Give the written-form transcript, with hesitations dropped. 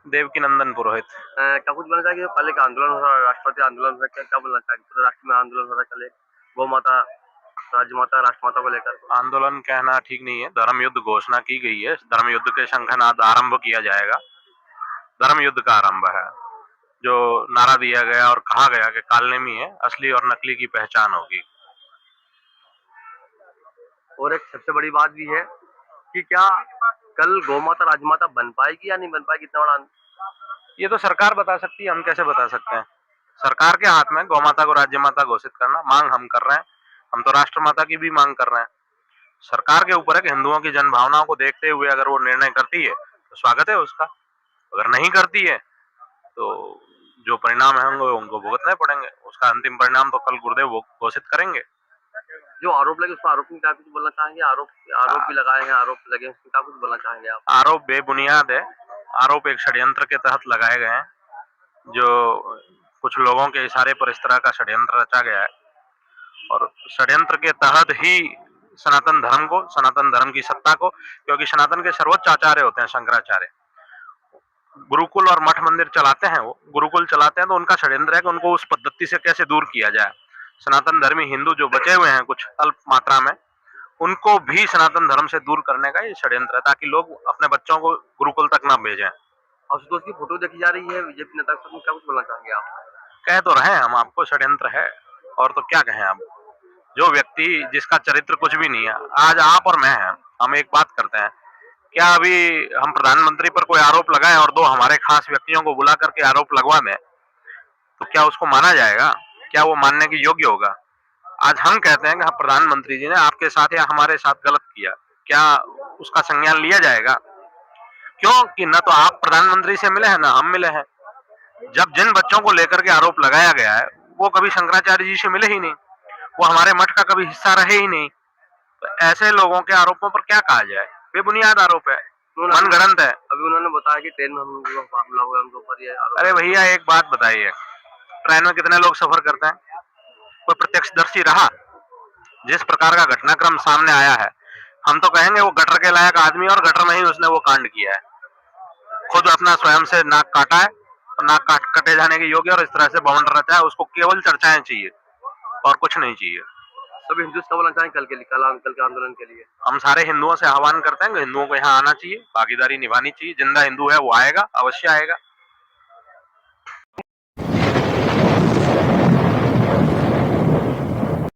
देवकी नंदन पुरोहित। क्या कुछ बोलना चाहेंगे? कल एक आंदोलन हो रहा है, राष्ट्रपति आंदोलन हो रहा है, क्या बोलना चाहेंगे? पूरे राष्ट्र में आंदोलन हो रहा है कल, गौ माता, राजमाता, राष्ट्रमाता को लेकर। आंदोलन कहना ठीक नहीं है, धर्म युद्ध घोषणा की गई है, धर्म युद्ध के शंखनाद आरंभ किया जाएगा। धर्म युद्ध का आरंभ है, जो नारा दिया गया और कहा गया कि कालनेमी है, असली और नकली की पहचान होगी। और एक सबसे बड़ी बात भी है कि क्या कल गौ माता राजमाता बन पाएगी या नहीं बन पाएगी, इतना बड़ा। ये तो सरकार बता सकती है, हम कैसे बता सकते हैं? सरकार के हाथ में गौ माता को राज्य माता घोषित करना, मांग हम कर रहे हैं। हम तो राष्ट्र माता की भी मांग कर रहे हैं। सरकार के ऊपर है कि हिंदुओं की जन भावनाओं को देखते हुए अगर वो निर्णय करती है तो स्वागत है उसका। अगर नहीं करती है तो जो परिणाम है उनको भुगतने पड़ेंगे। उसका अंतिम परिणाम तो कल गुरुदेव वो घोषित करेंगे। जो आरोप लगे, उस पर आरोप में क्या कुछ बोलना चाहेंगे? आरोप आरोप भी लगाए हैं, आरोप लगे, उसमें क्या कुछ बोलना चाहेंगे आप? आरोप बेबुनियाद है। आरोप एक षड्यंत्र के तहत लगाए गए हैं, जो कुछ लोगों के इशारे पर इस तरह का षड्यंत्र रचा गया है। और षड्यंत्र के तहत ही सनातन धर्म को, सनातन धर्म की सत्ता को, क्योंकि सनातन के सर्वोच्च आचार्य होते हैं शंकराचार्य, गुरुकुल और मठ मंदिर चलाते हैं। वो गुरुकुल चलाते हैं तो उनका षड्यंत्र है कि उनको उस पद्धति से कैसे दूर किया जाए। सनातन धर्मी हिंदू जो बचे हुए हैं कुछ अल्प मात्रा में, उनको भी सनातन धर्म से दूर करने का ये षड्यंत्र है, ताकि लोग अपने बच्चों को गुरुकुल तक ना भेजें। आशुतोष की फोटो देखी जा रही है बीजेपी नेता को, क्या कुछ बोलना चाहेंगे आप? कह तो रहे हैं हम आपको, षड्यंत्र है, और तो क्या कहें आप। जो व्यक्ति जिसका चरित्र कुछ भी नहीं है, आज आप और मैं हैं, हम एक बात करते हैं, क्या अभी हम प्रधानमंत्री पर कोई आरोप लगाएं और दो हमारे खास व्यक्तियों को बुला करके आरोप लगवा दें, तो क्या उसको माना जाएगा? क्या वो मानने की योग्य होगा? आज हम कहते हैं कि हाँ, प्रधानमंत्री जी ने आपके साथ या हमारे साथ गलत किया, क्या उसका संज्ञान लिया जाएगा? क्यों कि न तो आप प्रधानमंत्री से मिले हैं, ना हम मिले हैं। जब जिन बच्चों को लेकर के आरोप लगाया गया है, वो कभी शंकराचार्य जी से मिले ही नहीं, वो हमारे मठ का कभी हिस्सा रहे ही नहीं। तो ऐसे लोगों के आरोपों पर क्या कहा जाए? बेबुनियाद आरोप है, मनगढ़ंत है। अभी उन्होंने बताया कि ट्रेन में हमला हुआ, उनके ऊपर ये आरोप अरे भैया एक बात बताइए, ट्रेन में कितने लोग सफर करते हैं? कोई प्रत्यक्षदर्शी रहा? जिस प्रकार का घटनाक्रम सामने आया है, हम तो कहेंगे वो गटर के लायक आदमी, और गटर में ही उसने वो कांड किया है। खुद अपना स्वयं से नाक काटा है, और नाक कटे जाने के योग्य, और इस तरह से बवंडर रचा है। उसको केवल चर्चाएं चाहिए और कुछ नहीं चाहिए। सभी हिंदू का बोलना चाहेंगे कल के आंदोलन के लिए? हम सारे हिंदुओं से आह्वान करते हैं कि हिंदुओं को यहाँ आना चाहिए, भागीदारी निभानी चाहिए। जिंदा हिंदू है वो आएगा, अवश्य आएगा।